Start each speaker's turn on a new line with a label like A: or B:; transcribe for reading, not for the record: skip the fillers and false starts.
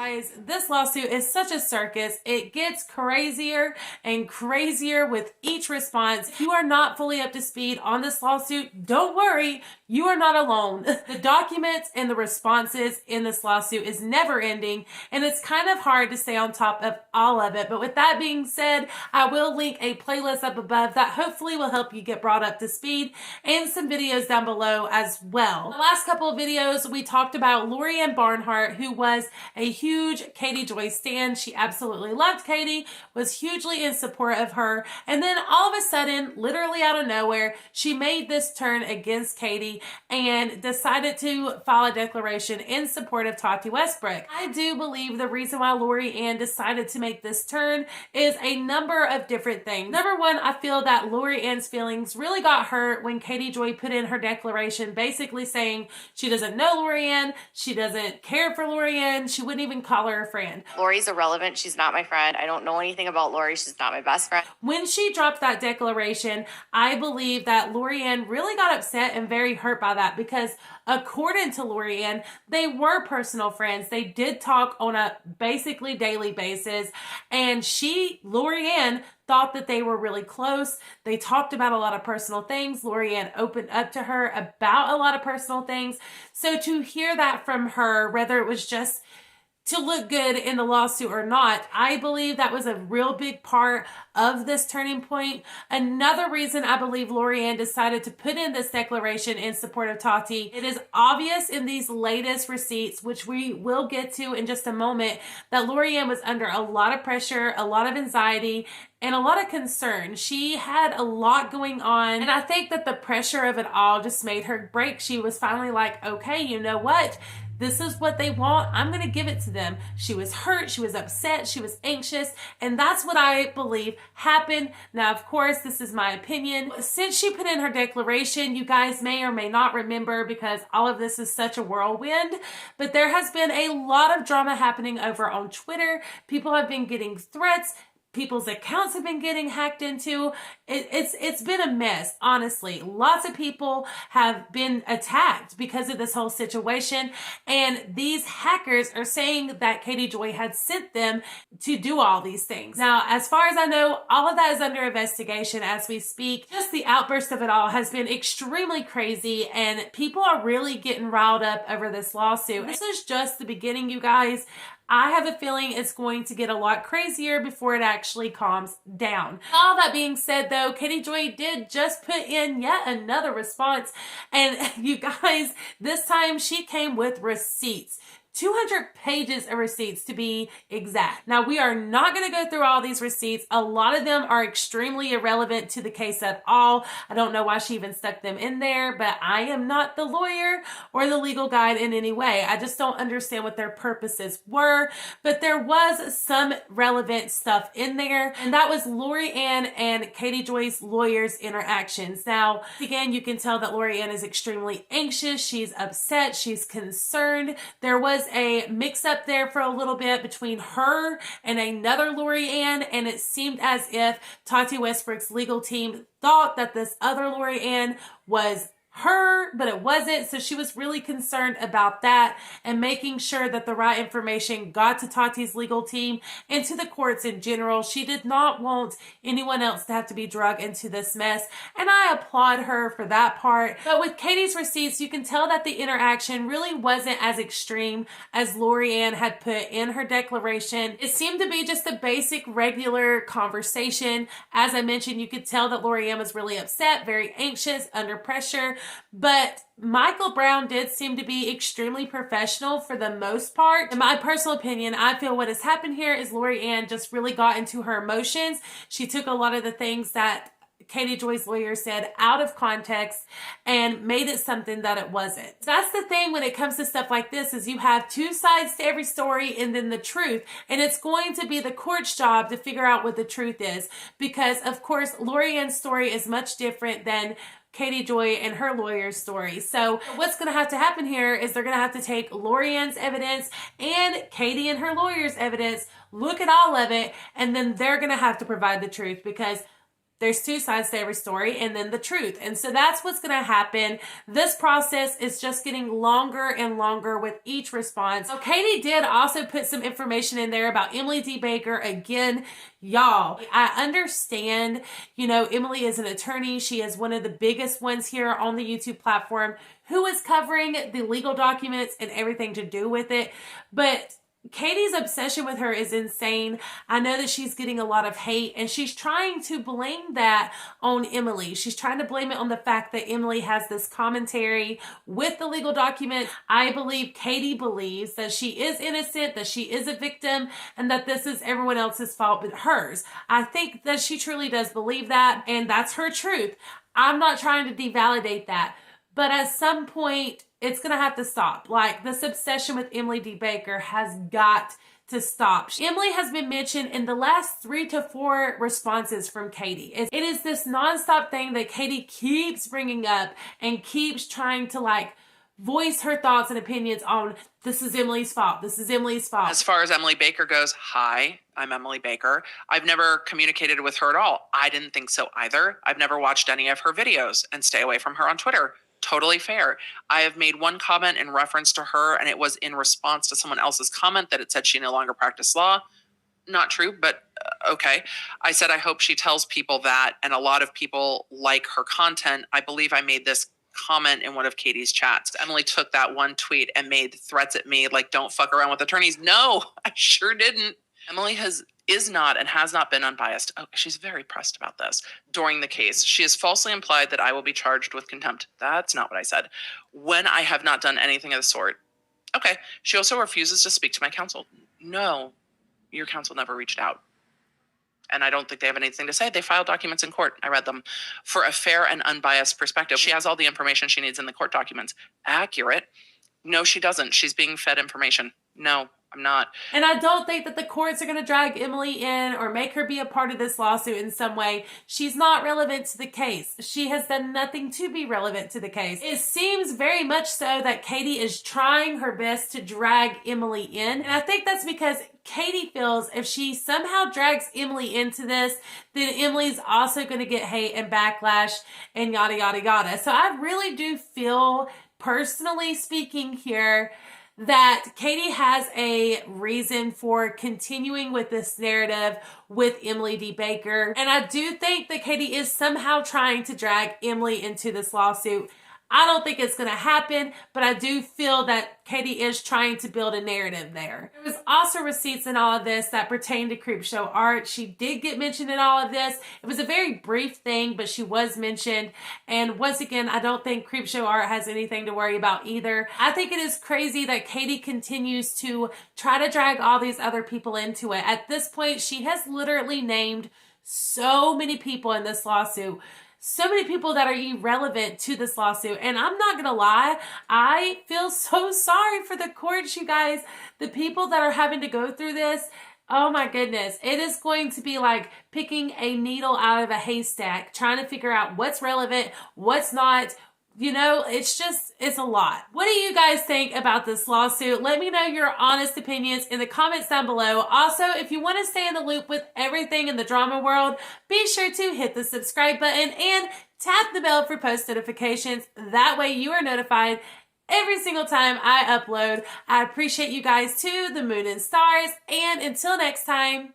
A: Guys, this lawsuit is such a circus. It gets crazier and crazier with each response. If you are not fully up to speed on this lawsuit, don't worry, you are not alone. The documents and the responses in this lawsuit is never ending, and it's kind of hard to stay on top of all of it. But with that being said, I will link a playlist up above that hopefully will help you get brought up to speed, and some videos down below as well. The last couple of videos, we talked about Lori-Ann Barnhart, who was a huge Katie Joy stan. She absolutely loved Katie, was hugely in support of her, and then all of a sudden, literally out of nowhere, she made this turn against Katie and decided to file a declaration in support of Tati Westbrook. I do believe the reason why Lori-Ann decided to make this turn is a number of different things. Number one, I feel that Lori-Ann's feelings really got hurt when Katie Joy put in her declaration basically saying she doesn't know Lori-Ann, she doesn't care for Lori-Ann, she wouldn't even call her a friend.
B: Lori's irrelevant. She's not my friend. I don't know anything about Lori. She's not my best friend.
A: When she dropped that declaration, I believe that Lori-Ann really got upset and very hurt by that because according to Lori-Ann, they were personal friends. They did talk on a basically daily basis, and Lori-Ann, thought that they were really close. They talked about a lot of personal things. Lori-Ann opened up to her about a lot of personal things. So to hear that from her, whether it was just to look good in the lawsuit or not, I believe that was a real big part of this turning point. Another reason I believe Lori-Ann decided to put in this declaration in support of Tati, it is obvious in these latest receipts, which we will get to in just a moment, that Lori-Ann was under a lot of pressure, a lot of anxiety, and a lot of concern. She had a lot going on, and I think that the pressure of it all just made her break. She was finally like, okay, you know what? This is what they want. I'm going to give it to them. She was hurt. She was upset. She was anxious. And that's what I believe happened. Now, of course, this is my opinion. Since she put in her declaration, you guys may or may not remember because all of this is such a whirlwind, but there has been a lot of drama happening over on Twitter. People have been getting threats. People's accounts have been getting hacked into. It's been a mess, honestly. Lots of people have been attacked because of this whole situation. And these hackers are saying that Katie Joy had sent them to do all these things. Now, as far as I know, all of that is under investigation as we speak. Just the outburst of it all has been extremely crazy, and people are really getting riled up over this lawsuit. This is just the beginning, you guys. I have a feeling it's going to get a lot crazier before it actually calms down. All that being said, though, Katie Joy did just put in yet another response. And you guys, this time she came with receipts. 200 pages of receipts to be exact. Now, we are not going to go through all these receipts. A lot of them are extremely irrelevant to the case at all. I don't know why she even stuck them in there, but I am not the lawyer or the legal guide in any way. I just don't understand what their purposes were, but there was some relevant stuff in there, and that was Lori-Ann and Katie Joy's lawyers' interactions. Now, again, you can tell that Lori-Ann is extremely anxious. She's upset. She's concerned. There was a mix-up there for a little bit between her and another Lori-Ann, and it seemed as if Tati Westbrook's legal team thought that this other Lori-Ann was her, but it wasn't. So she was really concerned about that and making sure that the right information got to Tati's legal team and to the courts in general. She did not want anyone else to have to be dragged into this mess, and I applaud her for that part. But with Katie's receipts, you can tell that the interaction really wasn't as extreme as Lori-Ann had put in her declaration. It seemed to be just a basic, regular conversation. As I mentioned, you could tell that Lori-Ann was really upset, very anxious, under pressure. But Michael Brown did seem to be extremely professional for the most part. In my personal opinion, I feel what has happened here is Lori-Ann just really got into her emotions. She took a lot of the things that Katie Joy's lawyer said out of context and made it something that it wasn't. That's the thing when it comes to stuff like this, is you have two sides to every story and then the truth. And it's going to be the court's job to figure out what the truth is, because of course Lori-Ann's story is much different than Katie Joy and her lawyer's story. So what's going to happen here is they're going to have to take Lori-Ann's evidence and Katie and her lawyer's evidence, look at all of it, and then they're going to have to provide the truth, because there's two sides to every story and then the truth. And so that's what's going to happen. This process is just getting longer and longer with each response. So Katie did also put some information in there about Emily D. Baker. Again, y'all, I understand, Emily is an attorney. She is one of the biggest ones here on the YouTube platform who is covering the legal documents and everything to do with it. But Katie's obsession with her is insane. I know that she's getting a lot of hate and she's trying to blame that on Emily. She's trying to blame it on the fact that Emily has this commentary with the legal document. I believe Katie believes that she is innocent, that she is a victim, and that this is everyone else's fault but hers. I think that she truly does believe that, and that's her truth. I'm not trying to devalidate that. But at some point, it's going to have to stop. Like, this obsession with Emily D. Baker has got to stop. Emily has been mentioned in the last 3 to 4 responses from Katie. It is this nonstop thing that Katie keeps bringing up and keeps trying to voice her thoughts and opinions on, this is Emily's fault. This is Emily's fault.
C: As far as Emily Baker goes, hi, I'm Emily Baker. I've never communicated with her at all. I didn't think so either. I've never watched any of her videos and stay away from her on Twitter. Totally fair. I have made one comment in reference to her, and it was in response to someone else's comment that it said she no longer practiced law. Not true, but okay. I said I hope she tells people that, and a lot of people like her content. I believe I made this comment in one of Katie's chats. Emily took that one tweet and made threats at me like, don't fuck around with attorneys. No, I sure didn't. Emily is not and has not been unbiased. Oh, she's very pressed about this. During the case, she has falsely implied that I will be charged with contempt. That's not what I said. When I have not done anything of the sort. Okay. She also refuses to speak to my counsel. No, your counsel never reached out. And I don't think they have anything to say. They filed documents in court. I read them. For a fair and unbiased perspective, she has all the information she needs in the court documents. Accurate. No, she doesn't. She's being fed information. No, I'm not.
A: And I don't think that the courts are going to drag Emily in or make her be a part of this lawsuit in some way. She's not relevant to the case. She has done nothing to be relevant to the case. It seems very much so that Katie is trying her best to drag Emily in. And I think that's because Katie feels if she somehow drags Emily into this, then Emily's also going to get hate and backlash and yada, yada, yada. So I really do feel, personally speaking here, that Katie has a reason for continuing with this narrative with Emily D. Baker. And I do think that Katie is somehow trying to drag Emily into this lawsuit. I don't think it's going to happen, but I do feel that Katie is trying to build a narrative there. There was also receipts in all of this that pertain to Creepshow art. She did get mentioned in all of this. It was a very brief thing, but she was mentioned. And once again, I don't think Creepshow art has anything to worry about either. I think it is crazy that Katie continues to try to drag all these other people into it. At this point, she has literally named so many people in this lawsuit. So many people that are irrelevant to this lawsuit. And I'm not going to lie, I feel so sorry for the courts, you guys. The people that are having to go through this, oh my goodness. It is going to be like picking a needle out of a haystack, trying to figure out what's relevant, what's not. It's a lot. What do you guys think about this lawsuit? Let me know your honest opinions in the comments down below. Also, if you want to stay in the loop with everything in the drama world, be sure to hit the subscribe button and tap the bell for post notifications. That way you are notified every single time I upload. I appreciate you guys to the moon and stars. And until next time,